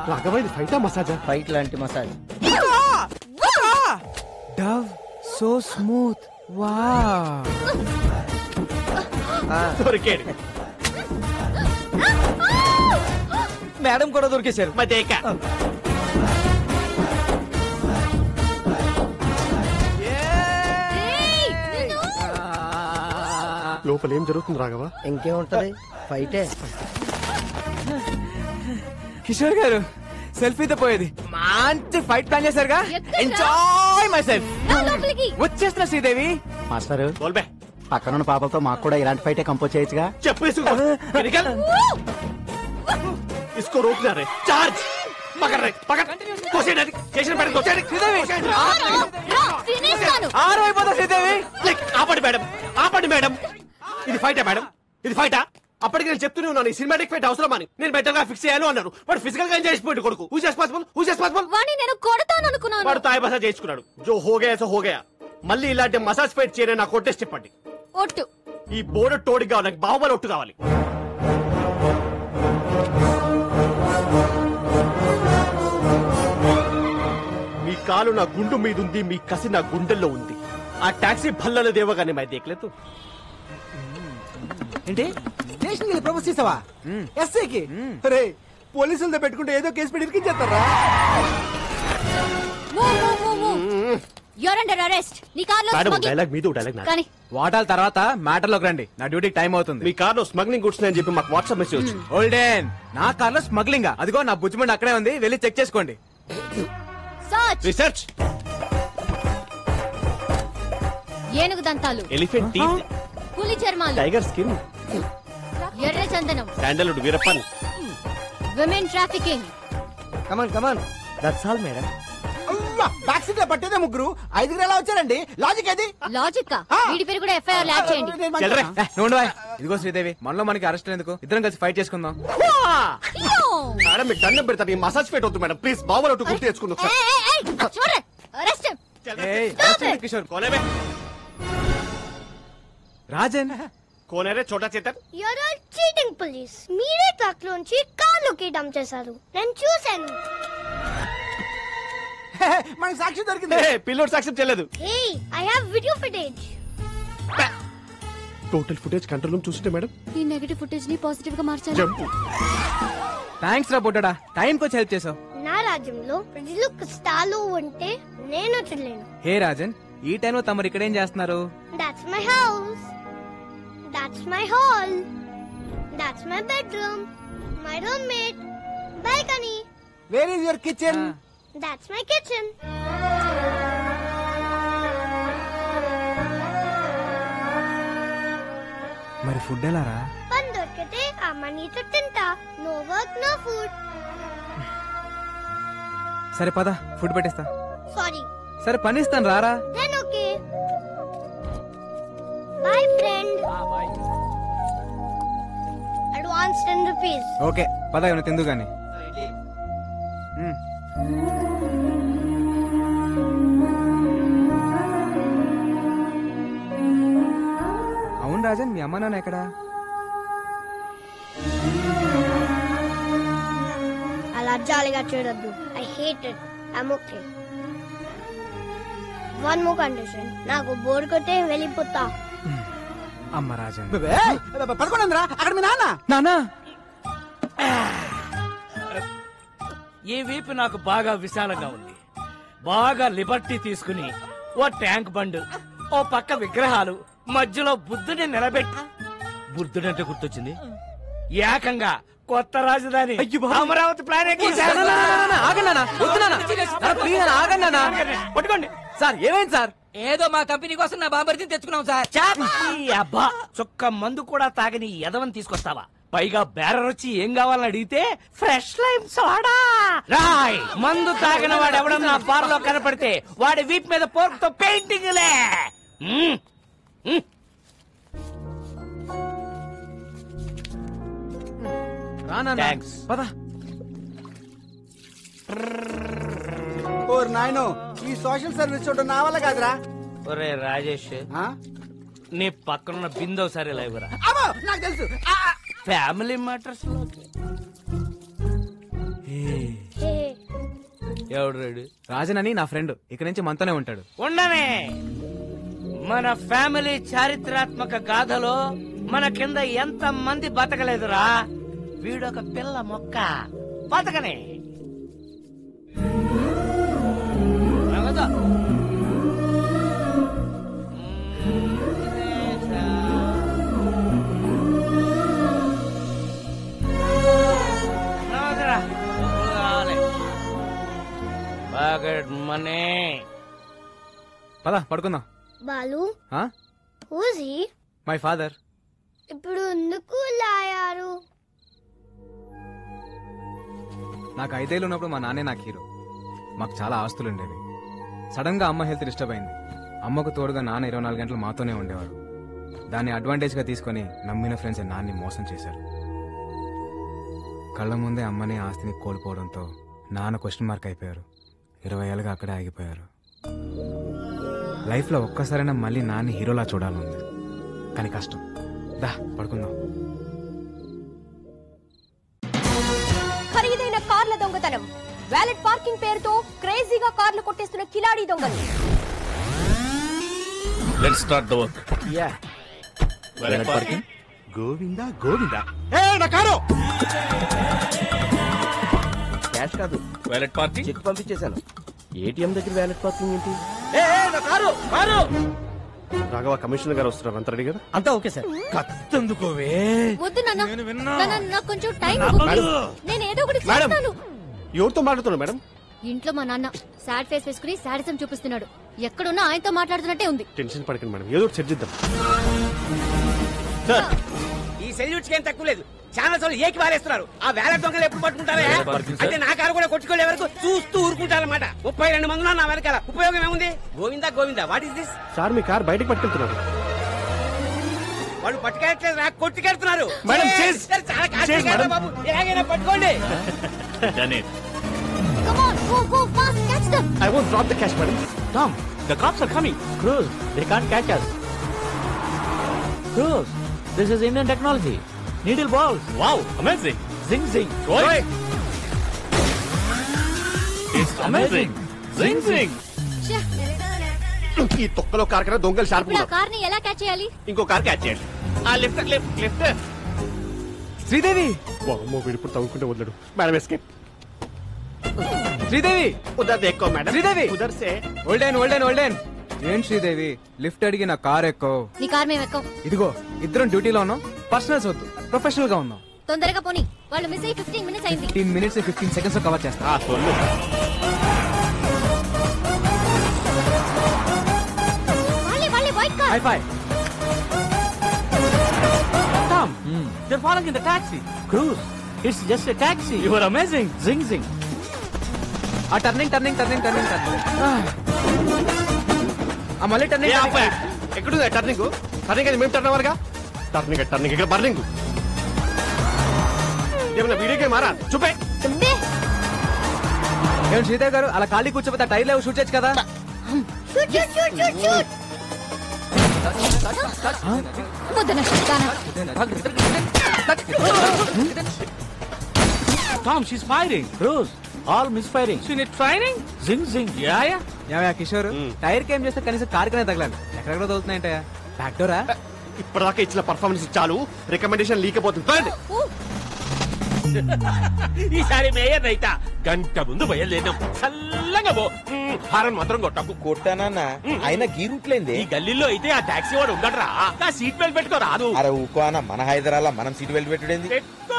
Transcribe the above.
రాఘవైది ఫైటా మసాజా? Fight లాంటి massage. Dove so smooth. Wow. దొరికాడు. Madam కూడా దొరికేశారు. మదేక లోపల ఏం జరుగుతుంది రాఘవ? ఇంకేముంటది, ఫైటే. కిషోర్ గారు సెల్ఫీతో పోయేది. మంచి ఫైట్ ప్లాన్ చేశారుగా. Enjoy myself. వచ్చేస్తున్నా శ్రీదేవి. మాస్టర్ బోల్బే, పక్కనున్న పాపలతో మాకు కూడా ఇలాంటి ఫైటే కంపోజ్ చేయొచ్చుగా. చెప్పు. इसको रोकना रे. चार्ज पकड़ रे, पकड़. कोसे डाली स्टेशन पर कोसे डाली. శ్రీదేవి ఆరు అయిపోతా. శ్రీదేవి ఆపండి మేడం, ఆపండి మేడం. ఇది ఫైటా మేడం? ఇది ఫైటా? అప్పటికి నేను చెప్తూనే ఉన్నాను ఈ సినిమాటిక్ ఫైట్ అవసరం అని. నేను బెటర్ గా ఫిక్స్ చేయాలి అన్నారు. వాడు ఫిజికల్ గా ఎంజాయ్ చేసిపోయాడు కొడుకు. Who's responsible? వాణ్ణి నేను కొడతాను అనుకున్నాను. వాడు తాయి మసాజ్ చేసుకున్నాడు. జో హోగయా సో హోగయా. మళ్ళీ ఇలాంటి మసాజ్ ఫైట్ చేయని నాకు కొట్టేసి చెప్పండి. ఒట్టు. ఈ బోర్డు తోడి కావాలి, నాకు బాహుబలి ఒట్టు కావాలి. మీ కాలు నా గుండు మీద ఉంది, మీ కసి నా గుండెల్లో ఉంది. ఆ టాక్సీ భల్లలు దేవగానే మై దేఖలేదు. ఏంటి స్టేషన్ వెళ్ళి ప్రపోజ్ చేసావా? ఎస్ఐకి రే పోలీసులతో పెట్టుకుంటే ఏదో కేసు పెట్టి ఇరికించేస్తారా? You're under arrest. నీ కార్లో డైలాగ్ మీద డైలాగ్ కానీ వాటాల తర్వాత మ్యాటర్ లోకి రండి. నా డ్యూటీకి టైం అవుతుంది. మీ కార్లో స్మగ్లింగ్ గుడ్స్ అని చెప్పి మాకు వాట్సాప్ మెసేజ్ వచ్చింది. ఓల్డెన్ నా కార్లో స్మగ్లింగ్. అదిగో నా బుజ్జిమండి అక్కడే ఉంది, వెళ్ళి చెక్ చేసుకోండి. రీసెర్చ్. ఏనుగు దంతాలు, ఎలిఫెంట్ టీత్, పులి చర్మాలు, టైగర్ స్కిన్, ఎర్ర చందనం, sandalwood Veerappan, women trafficking. Come on come on, that's all madam. Back seat లో పట్టేదే ముగ్గురు, ఐదుగురు ఎలా వచ్చారండి? లాజిక్ ఏది? లాజిక్. వీడి పేరు కూడా ఎఫ్ఐఆర్ ల్యాబ్ చేయండి. ఇదిగో శ్రీదేవి, మనలో మనకి అరెస్ట్ ఎందుకు? ఇద్దరం కలిసి ఫైట్ చేసుకుందాం. మేడం మీకు దండం పెడతాను. ఈ మసాజ్ ఫైట్ వద్దు మేడం, ప్లీజ్. బావలో గుర్తు తెచ్చుకుందాం. కిషోర్ కోనేమే రాజన్ కోనేరే చోటా Chetan. You're all cheating police. మీరే ట్రక్ లోంచి కార్లోకి డంప్ చేశారు, నేను చూశాను. మనకి సాక్షి దొరికింది. పిల్లోడు సాక్ష్యం చేయలేదు. Hey, I have video footage. Total footage control room చూస్తుంటే మేడం ఈ నెగటివ్ ఫుటేజ్ ని పాజిటివ్ గా మార్చాలి. జంప్. థ్యాంక్స్ రా బుడ్డడా, టైం కి వచ్చి హెల్ప్ చేసావు. నా రాజ్యంలో ప్రజలు కష్టాలు ఉంటే నేను చూడలేను. హే రాజన్, ఈ టైంలో తమరు ఇక్కడేం చేస్తున్నారు? That's my house. That's my hall. That's my bedroom. My roommate. Balcony. Where is your kitchen? That's my kitchen. మరి ఫుడ్ ఎలా రా? పని దొరికితే అమ్మనీతో తింటా. No work, no food. సరే పద, ఫుడ్ పెట్టేస్తా. Sorry. సరే పని ఇస్తాను, రారా. Then okay. Bye, friend. Advance 10 rupees. Okay పద, ఏమైనా తిందు గాని. అవును రాజన్, మీ అమ్మ నాన్న ఎక్కడా? అలా జాలిగా చూడొద్దు. I hate it. I'm okay. One more condition. నాకు బోర్ కొట్టే వెళ్ళిపోతా. అమ్మ రాజన్. పడుకోండిరా, అక్కడ మీ నాన్న. నానా, ఈ వీపు నాకు బాగా విశాలంగా ఉంది. బాగా లిబర్టీ తీసుకుని ఓ ట్యాంక్ బండ్, ఓ పక్క విగ్రహాలు, మధ్యలో బుద్ధుని నిలబెట్టి, బుద్ధుడంటే గుర్తొచ్చింది, ఏకంగా కొత్త రాజధాని అమరావతి ప్లాన్ పట్టుకోండి. సార్ ఏమైంది సార్? ఏదో మా కంపెనీ కోసం నా బాంబర్తిని తెచ్చుకున్నాం సార్. అబ్బా, చొక్క మందు కూడా తాగని ఎదవని తీసుకొస్తావా? పైగా బేరర్ వచ్చి ఏం కావాలని అడిగితే ఫ్రెష్ లైమ్ సోడా. రాయ్, మందు తాగిన వాడు ఎవడన్నా బార్ లో కనపడితే వాడి వీప్ మీద పోర్క్ తో పెయింటింగ్ లే. థ్యాంక్స్. పద. ఓర్ నాయనో, ఈ సోషల్ సర్వీస్ చూడడం నా వల్ల కాదురా. ఒరే రాజేష్, ఆ? నీ పక్కనున్న బిందో సరే లేవురా. అమ్మో, నాకు తెలుసు. ఫ్యామిలీ మ్యాటర్స్ లో ఎవడు రెడీ? రాజన్ అని నా ఫ్రెండ్ ఇక్కడి నుంచి మనతోనే ఉంటాడు. ఉండనే. మన ఫ్యామిలీ చారిత్రాత్మక గాథలో మన కింద ఎంత మంది బతకలేదురా. వీడొక పిల్ల మొక్క బతకనే. నగదు. నగదురా. కావాలి. Pocket money. పద పడుకుందాం. Balu, who's he? My father. ఇప్పుడు ఎందుకు లాయారు? నాకు 5 ఏళ్ళు ఉన్నప్పుడు మా నాన్నే నాకు హీరో. మాకు చాలా ఆస్తులు ఉండేవి. సడన్ గా అమ్మ హెల్త్ డిస్టర్బ్ అయింది. అమ్మకు తోడుగా నాన్న 24 గంటలు మాతోనే ఉండేవారు. దాన్ని అడ్వాంటేజ్ గా తీసుకుని నమ్మిన ఫ్రెండ్స్ నాన్ని మోసం చేశారు. కళ్ళ ముందే అమ్మని ఆస్తిని కోల్పోవడంతో నాన్న క్వశ్చన్ మార్క్ అయిపోయారు. 20 ఏళ్ళుగా అక్కడే ఆగిపోయారు. లైఫ్ లో ఒక్కసారైనా మళ్ళీ నాన్ని హీరోలా చూడాలంది, కానీ కష్టం. దా పడుకుందాం. ఖరీదైన కార్ల దొంగతనం, వ్యాలెట్ పార్కింగ్ పేరుతో క్రేజీగా కార్లు కొట్టేస్తున్న కిలాడీ దొంగలు. Let's start the work. Valet parking. Govinda Govinda. ఏ నా కారు. క్యాష్ కాదు, వ్యాలెట్ పార్కింగ్. చెక్ పంపించేశాను. ఏటీఎం దగ్గర వ్యాలెట్ పార్కింగ్ ఏంటి? నా కారు కారు. రాఘవ కమిషనర్ గారు వస్తున్నారు. అంత రెడీ కదా? అంతా ఓకే సార్. కత్తందుకోవే. వద్దు నాన్న, నాకు కొంచెం టైం. నేను ఏదో ఒకటి మేడం. చేస్తాను. ఎవరితో మాట్లాడుతున్నారు మేడం? ఇంట్లో మా నాన్న సాడ్ ఫేస్ వేసుకుని సాడిజం చూపిస్తున్నాడు. ఎక్కడున్నా ఆయనతో మాట్లాడుతున్నట్టే ఉంది. టెన్షన్ పడకండి మేడం, ఏదో ఒకటి చర్చిద్దాం. సార్, ఈ సెల్యూట్స్ ఏం తక్కువ లేదు. ఛానల్స్ వాళ్ళు ఏకి వారేస్తున్నారు. ఆ వేల దొంగలు ఎప్పుడు పట్టుకుంటారా? అయితే నా కారు కూడా కొట్టుకోలే వరకు చూస్తూ ఊరుకుంటారన్నమాట. 32 మంది నా వెనకాల. ఉపయోగం ఏముంది? Govinda Govinda, what is this? Sir me car బయటకు పట్టుకెళ్తున్నారు. వాళ్ళు పట్టుకెళ్ళట్లేదు, నాకు కొట్టుకెళ్తున్నారు. మేడం, చేస్. చాలా చేస్ కాస్ట్లీ మేడం. బాబు, ఎలాగైనా పట్టుకోండి. Come on, go fast, catch them. I won't drop the cash, madam. Tom, the cops are coming. Cruz, they can't catch us. Cruz, this is Indian technology. Needle balls. Wow, amazing. Zing zing. Right. It's amazing. Zing zing. ఛే, ఈ తొక్కలో car కన్నా దొంగలు sharp ఇప్పుడు ఆ car ని ఎలా catch చేయాలి? ఇంకో కార్ క్యాచ్ చేయండి. ఆ లెఫ్ట్ లెఫ్ట్ లెఫ్ట్. శ్రీదేవి. వామ్మో, వీడు ఇప్పుడు తవ్వుకుంటే వదలడు. Madam escape. శ్రీదేవి. ఉదర్ దేక్కో మేడం. శ్రీదేవి. ఉదర్ సే. ఓల్డెన్. ఏం శ్రీదేవి, లిఫ్ట్ అడిగి నా కార్ ఎక్కో. నీ కార్ మేము ఎక్కం. ఇదిగో ఇద్దరం డ్యూటీలో ఉన్నాం. పర్సనల్స్ వద్దు, ప్రొఫెషనల్ గా ఉన్నాం. తొందరగా పోనీ, వాళ్ళు మిస్ అయ్యి 15 మినిట్స్ అయింది. 15 minutes 15 seconds లో కవర్ చేస్తా. సొల్లు. వాళ్ళే white car. High phi. Tom, they're falling in the taxi. Cruz, it's just a taxi. You are amazing. Zing zing. ఆ టర్నింగ్ మళ్ళీ టర్నింగ్. ఎక్కడుంది టర్నింగ్? టర్నింగ్ అది మేము టర్న్ అవ్వాలిగా. టర్నింగ్ ఇక్కడ బర్నింగ్. ఏమన్నా వీడియో గేమ్ మారా? చూపే. ఏం శ్రీదేవి గారు అలా ఖాళీ కూర్చోపోతే టైర్ లేవు, షూట్ చేయొచ్చు కదా. Shoot. వద్దన శక్తానా. Tom, she's firing. Cruz, all misfiring. You need training? Zing zing. Yeah. ఏమయ్యా కిషోర్, టైర్ కి ఏం చేస్తే కనీసం కార్ కనే తగలాలి. ఎక్కడెక్కడ తగులుతున్నాయంటయా? Back Dora? ఇప్పటిదాకా ఇచ్చిన పర్ఫార్మెన్స్ చాలు, రికమెండేషన్ లీక్ అయిపోతుంది. ఈసారి మేయర్ రైతా. గంట ముందు బయలుదేరాం. చల్లగా పో. హారన్ మాత్రం కొట్టకు. కొట్టానన్నా ఆయన గీ రూట్లేంది. ఈ గల్లీలో అయితే ఆ టాక్సీ వాడు ఉండడరా. సీట్ బెల్ట్ పెట్టుకో రాదు. అరే ఊకో అన్న, మన హైదరాబాద్ మనం సీట్ బెల్ట్ పెట్టుడేంది. పెట్టుకో